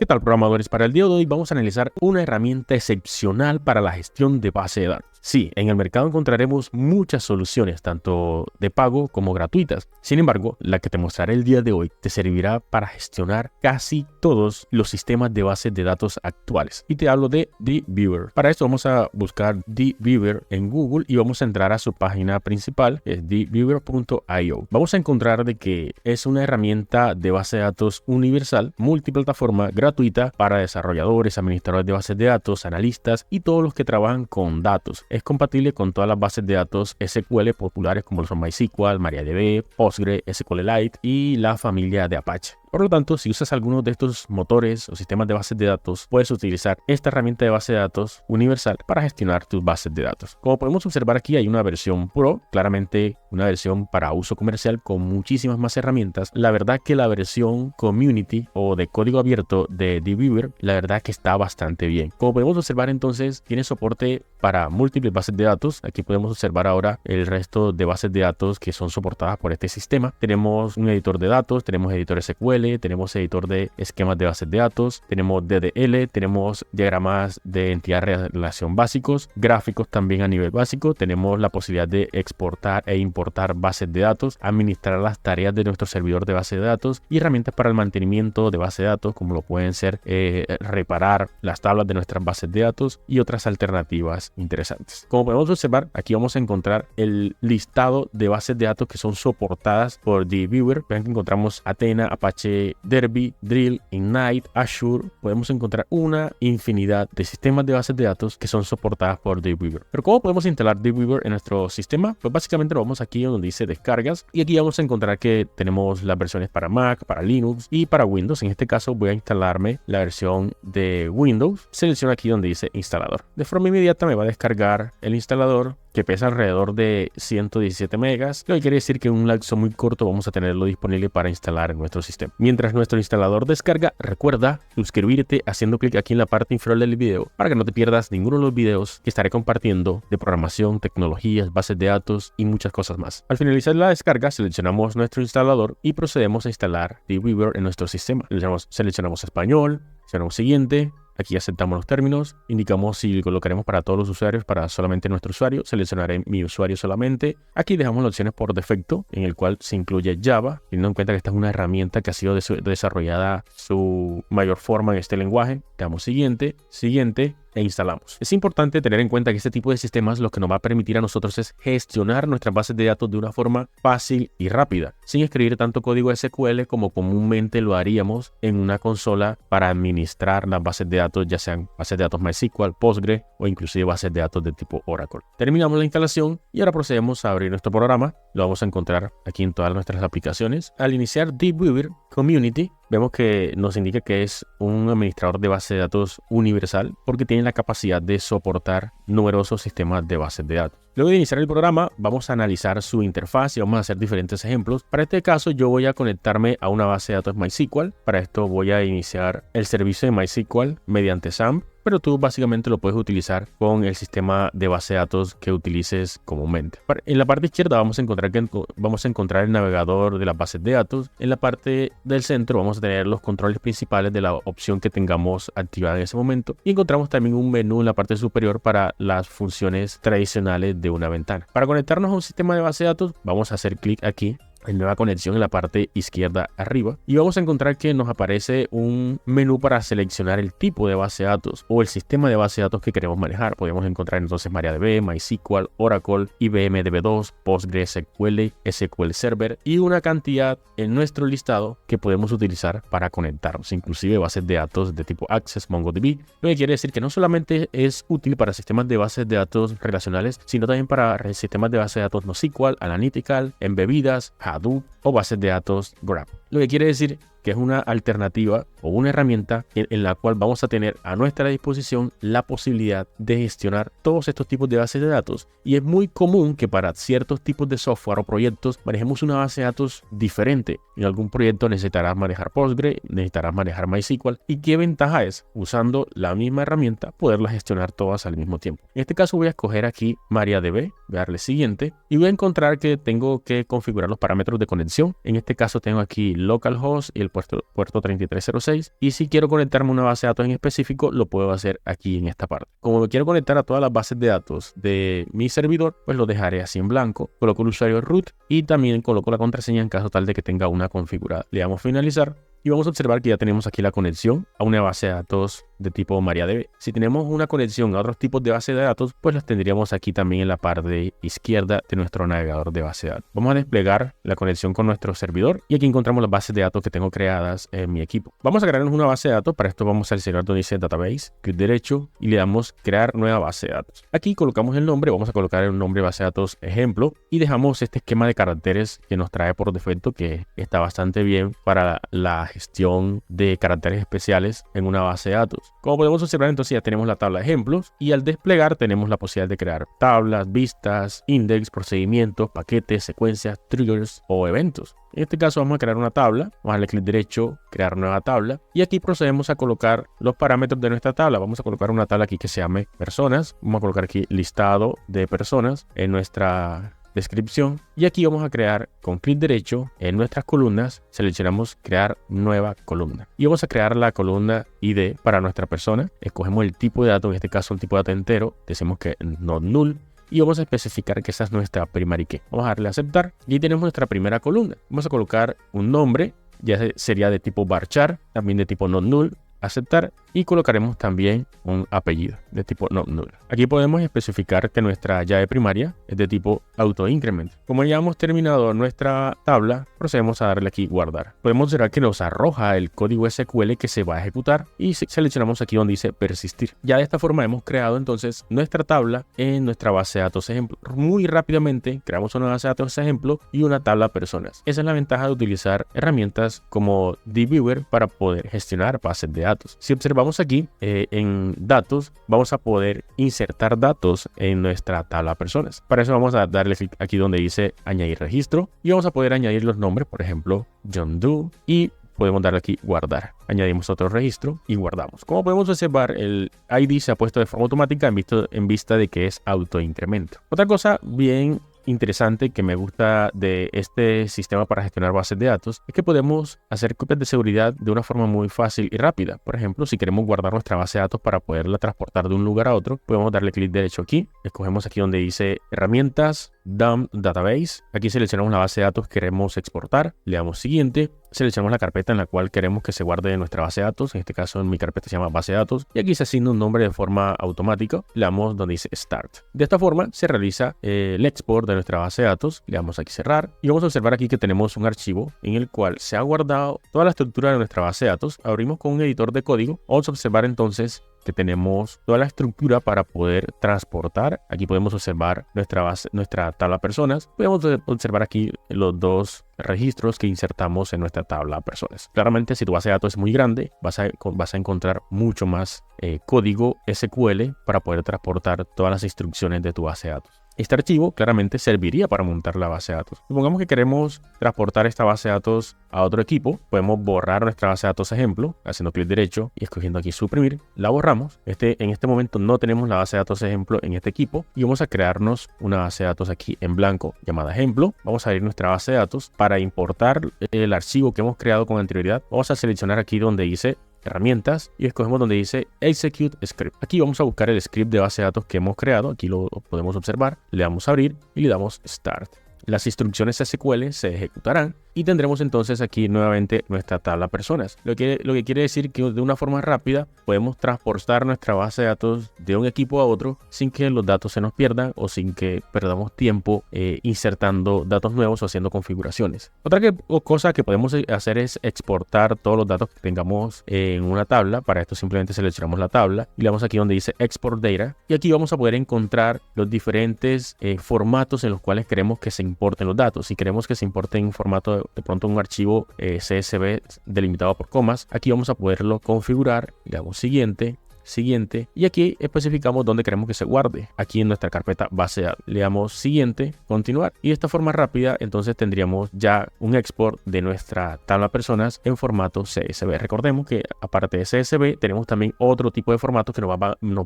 ¿Qué tal, programadores? Para el día de hoy vamos a analizar una herramienta excepcional para la gestión de base de datos. Sí, en el mercado encontraremos muchas soluciones, tanto de pago como gratuitas. Sin embargo, la que te mostraré el día de hoy te servirá para gestionar casi todos los sistemas de bases de datos actuales. Y te hablo de DBeaver. Para esto vamos a buscar DBeaver en Google y vamos a entrar a su página principal, que es dbeaver.io. Vamos a encontrar de que es una herramienta de base de datos universal, multiplataforma, gratuita para desarrolladores, administradores de bases de datos, analistas y todos los que trabajan con datos. Es compatible con todas las bases de datos SQL populares como son MySQL, MariaDB, Postgre, SQLite y la familia de Apache. Por lo tanto, si usas alguno de estos motores o sistemas de bases de datos, puedes utilizar esta herramienta de base de datos universal para gestionar tus bases de datos. Como podemos observar aquí, hay una versión Pro, claramente una versión para uso comercial con muchísimas más herramientas. La verdad que la versión Community o de código abierto de DBeaver, la verdad que está bastante bien. Como podemos observar entonces, tiene soporte para múltiples bases de datos. Aquí podemos observar ahora el resto de bases de datos que son soportadas por este sistema. Tenemos un editor de datos, tenemos editor SQL, tenemos editor de esquemas de bases de datos, tenemos DDL, tenemos diagramas de entidad de relación básicos, gráficos también a nivel básico, tenemos la posibilidad de exportar e importar bases de datos, administrar las tareas de nuestro servidor de base de datos y herramientas para el mantenimiento de base de datos como lo pueden ser reparar las tablas de nuestras bases de datos y otras alternativas interesantes. Como podemos observar, aquí vamos a encontrar el listado de bases de datos que son soportadas por DBeaver. Vean que encontramos Athena, Apache, Derby, Drill, Ignite, Azure. Podemos encontrar una infinidad de sistemas de bases de datos que son soportadas por DBeaver. Pero ¿cómo podemos instalar DBeaver en nuestro sistema? Pues básicamente lo vamos aquí donde dice descargas y aquí vamos a encontrar que tenemos las versiones para Mac, para Linux y para Windows. En este caso voy a instalarme la versión de Windows. Selecciono aquí donde dice instalador. De forma inmediata me va a descargar el instalador, que pesa alrededor de 117 megas, lo que quiere decir que en un lapso muy corto vamos a tenerlo disponible para instalar en nuestro sistema. Mientras nuestro instalador descarga, recuerda suscribirte haciendo clic aquí en la parte inferior del video para que no te pierdas ninguno de los videos que estaré compartiendo de programación, tecnologías, bases de datos y muchas cosas más. Al finalizar la descarga, seleccionamos nuestro instalador y procedemos a instalar DBeaver en nuestro sistema. Seleccionamos español, seleccionamos siguiente. Aquí aceptamos los términos, indicamos si lo queremos para todos los usuarios, para solamente nuestro usuario, seleccionaré mi usuario solamente. Aquí dejamos las opciones por defecto, en el cual se incluye Java, teniendo en cuenta que esta es una herramienta que ha sido desarrollada su mayor forma en este lenguaje. Damos siguiente, siguiente e instalamos. Es importante tener en cuenta que este tipo de sistemas lo que nos va a permitir a nosotros es gestionar nuestras bases de datos de una forma fácil y rápida, sin escribir tanto código SQL como comúnmente lo haríamos en una consola para administrar las bases de datos, ya sean bases de datos MySQL, Postgre o inclusive bases de datos de tipo Oracle. Terminamos la instalación y ahora procedemos a abrir nuestro programa. Lo vamos a encontrar aquí en todas nuestras aplicaciones. Al iniciar DBeaver Community, vemos que nos indica que es un administrador de base de datos universal porque tiene la capacidad de soportar numerosos sistemas de bases de datos. Luego de iniciar el programa, vamos a analizar su interfaz y vamos a hacer diferentes ejemplos. Para este caso, yo voy a conectarme a una base de datos MySQL. Para esto voy a iniciar el servicio de MySQL mediante SAMP, pero tú básicamente lo puedes utilizar con el sistema de base de datos que utilices comúnmente. En la parte izquierda vamos a encontrar el navegador de las bases de datos. En la parte del centro vamos a tener los controles principales de la opción que tengamos activada en ese momento. Y encontramos también un menú en la parte superior para las funciones tradicionales de una ventana. Para conectarnos a un sistema de base de datos, vamos a hacer clic aquí en nueva conexión en la parte izquierda arriba y vamos a encontrar que nos aparece un menú para seleccionar el tipo de base de datos o el sistema de base de datos que queremos manejar. Podemos encontrar entonces MariaDB, MySQL, Oracle, IBM DB2, PostgreSQL, SQL Server y una cantidad en nuestro listado que podemos utilizar para conectarnos, inclusive bases de datos de tipo Access, MongoDB, lo que quiere decir que no solamente es útil para sistemas de bases de datos relacionales, sino también para sistemas de bases de datos NoSQL, Analytical, embebidas, Hadoop o bases de datos Graph. Lo que quiere decir que es una alternativa o una herramienta en la cual vamos a tener a nuestra disposición la posibilidad de gestionar todos estos tipos de bases de datos. Y es muy común que para ciertos tipos de software o proyectos manejemos una base de datos diferente. En algún proyecto necesitarás manejar Postgre, necesitarás manejar MySQL. ¿Y qué ventaja es? Usando la misma herramienta, poderlas gestionar todas al mismo tiempo. En este caso voy a escoger aquí MariaDB, voy a darle siguiente y voy a encontrar que tengo que configurar los parámetros de conexión. En este caso tengo aquí localhost y el puerto 3306. Y si quiero conectarme a una base de datos en específico, lo puedo hacer aquí en esta parte. Como me quiero conectar a todas las bases de datos de mi servidor, pues lo dejaré así en blanco. Coloco el usuario root y también coloco la contraseña en caso tal de que tenga una configurada. Le damos finalizar. Y vamos a observar que ya tenemos aquí la conexión a una base de datos de tipo MariaDB. Si tenemos una conexión a otros tipos de base de datos, pues las tendríamos aquí también en la parte izquierda de nuestro navegador de base de datos. Vamos a desplegar la conexión con nuestro servidor y aquí encontramos las bases de datos que tengo creadas en mi equipo. Vamos a crearnos una base de datos. Para esto vamos al seleccionar donde dice Database, clic derecho y le damos crear nueva base de datos. Aquí colocamos el nombre, vamos a colocar el nombre de base de datos ejemplo y dejamos este esquema de caracteres que nos trae por defecto, que está bastante bien para la gestión de caracteres especiales en una base de datos. Como podemos observar, entonces ya tenemos la tabla de ejemplos y al desplegar tenemos la posibilidad de crear tablas, vistas, index, procedimientos, paquetes, secuencias, triggers o eventos. En este caso vamos a crear una tabla, vamos a darle clic derecho, crear nueva tabla y aquí procedemos a colocar los parámetros de nuestra tabla. Vamos a colocar una tabla aquí que se llame personas, vamos a colocar aquí listado de personas en nuestra descripción y aquí vamos a crear con clic derecho en nuestras columnas, seleccionamos crear nueva columna y vamos a crear la columna ID para nuestra persona. Escogemos el tipo de dato, en este caso el tipo de dato entero, decimos que not null y vamos a especificar que esa es nuestra primary key. Vamos a darle a aceptar y tenemos nuestra primera columna. Vamos a colocar un nombre, ya sería de tipo varchar, también de tipo not null, aceptar y colocaremos también un apellido de tipo not null. Aquí podemos especificar que nuestra llave primaria es de tipo autoincrement. Como ya hemos terminado nuestra tabla, procedemos a darle aquí guardar. Podemos observar que nos arroja el código SQL que se va a ejecutar y seleccionamos aquí donde dice persistir. Ya de esta forma hemos creado entonces nuestra tabla en nuestra base de datos ejemplo. Muy rápidamente creamos una base de datos ejemplo y una tabla personas. Esa es la ventaja de utilizar herramientas como DBeaver para poder gestionar bases de datos. Si observamos aquí en datos, vamos a poder insertar datos en nuestra tabla personas. Para eso vamos a darle clic aquí donde dice añadir registro y vamos a poder añadir los nombres, por ejemplo John Doe, y podemos darle aquí guardar. Añadimos otro registro y guardamos. Como podemos observar, el ID se ha puesto de forma automática en vista de que es autoincremento. Otra cosa bien interesante que me gusta de este sistema para gestionar bases de datos es que podemos hacer copias de seguridad de una forma muy fácil y rápida. Por ejemplo, si queremos guardar nuestra base de datos para poderla transportar de un lugar a otro, podemos darle clic derecho aquí, escogemos aquí donde dice herramientas, dump database, aquí seleccionamos la base de datos que queremos exportar, le damos siguiente, seleccionamos la carpeta en la cual queremos que se guarde nuestra base de datos, en este caso en mi carpeta se llama base de datos y aquí se asigna un nombre de forma automática, le damos donde dice start. De esta forma se realiza el export de nuestra base de datos, le damos aquí cerrar y vamos a observar aquí que tenemos un archivo en el cual se ha guardado toda la estructura de nuestra base de datos. Abrimos con un editor de código, vamos a observar entonces que tenemos toda la estructura para poder transportar. Aquí podemos observar nuestra tabla personas. Podemos observar aquí los dos registros que insertamos en nuestra tabla personas. Claramente, si tu base de datos es muy grande, vas a encontrar mucho más código SQL para poder transportar todas las instrucciones de tu base de datos. Este archivo claramente serviría para montar la base de datos. Supongamos que queremos transportar esta base de datos a otro equipo. Podemos borrar nuestra base de datos ejemplo, haciendo clic derecho y escogiendo aquí suprimir. La borramos. En este momento no tenemos la base de datos ejemplo en este equipo y vamos a crearnos una base de datos aquí en blanco llamada ejemplo. Vamos a abrir nuestra base de datos. Para importar el archivo que hemos creado con anterioridad, vamos a seleccionar aquí donde dice herramientas y escogemos donde dice execute script. Aquí vamos a buscar el script de base de datos que hemos creado. Aquí lo podemos observar. Le damos a abrir y le damos start. Las instrucciones SQL se ejecutarán y tendremos entonces aquí nuevamente nuestra tabla personas. Lo que quiere decir que de una forma rápida podemos transportar nuestra base de datos de un equipo a otro sin que los datos se nos pierdan o sin que perdamos tiempo insertando datos nuevos o haciendo configuraciones. Otra cosa que podemos hacer es exportar todos los datos que tengamos en una tabla. Para esto simplemente seleccionamos la tabla y le damos aquí donde dice export data y aquí vamos a poder encontrar los diferentes formatos en los cuales queremos que se importen los datos. Si queremos que se importe en formato de pronto un archivo CSV delimitado por comas, aquí vamos a poderlo configurar. Le damos siguiente y aquí especificamos dónde queremos que se guarde, aquí en nuestra carpeta base de datos. Le damos siguiente, continuar y de esta forma rápida entonces tendríamos ya un export de nuestra tabla personas en formato CSV. Recordemos que aparte de CSV tenemos también otro tipo de formato que nos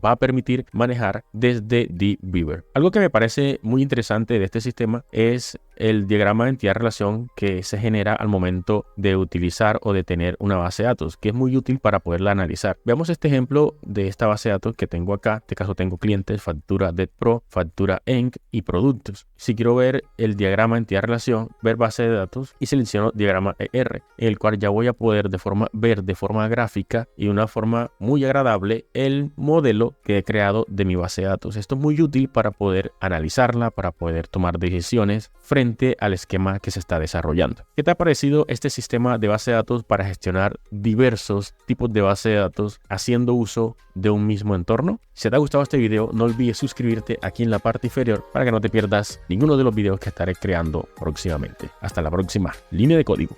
va a permitir manejar desde DBeaver. Algo que me parece muy interesante de este sistema es el diagrama de entidad-relación que se genera al momento de utilizar o de tener una base de datos, que es muy útil para poderla analizar. Veamos este ejemplo de esta base de datos que tengo acá. En este caso tengo clientes, factura DebtPro, factura ENC y productos. Si quiero ver el diagrama de entidad-relación, ver base de datos y selecciono diagrama ER, en el cual ya voy a poder ver de forma gráfica y de una forma muy agradable el modelo que he creado de mi base de datos. Esto es muy útil para poder analizarla, para poder tomar decisiones frente al esquema que se está desarrollando. ¿Qué te ha parecido este sistema de base de datos para gestionar diversos tipos de base de datos haciendo uso de un mismo entorno? Si te ha gustado este video, no olvides suscribirte aquí en la parte inferior para que no te pierdas ninguno de los videos que estaré creando próximamente. Hasta la próxima línea de código.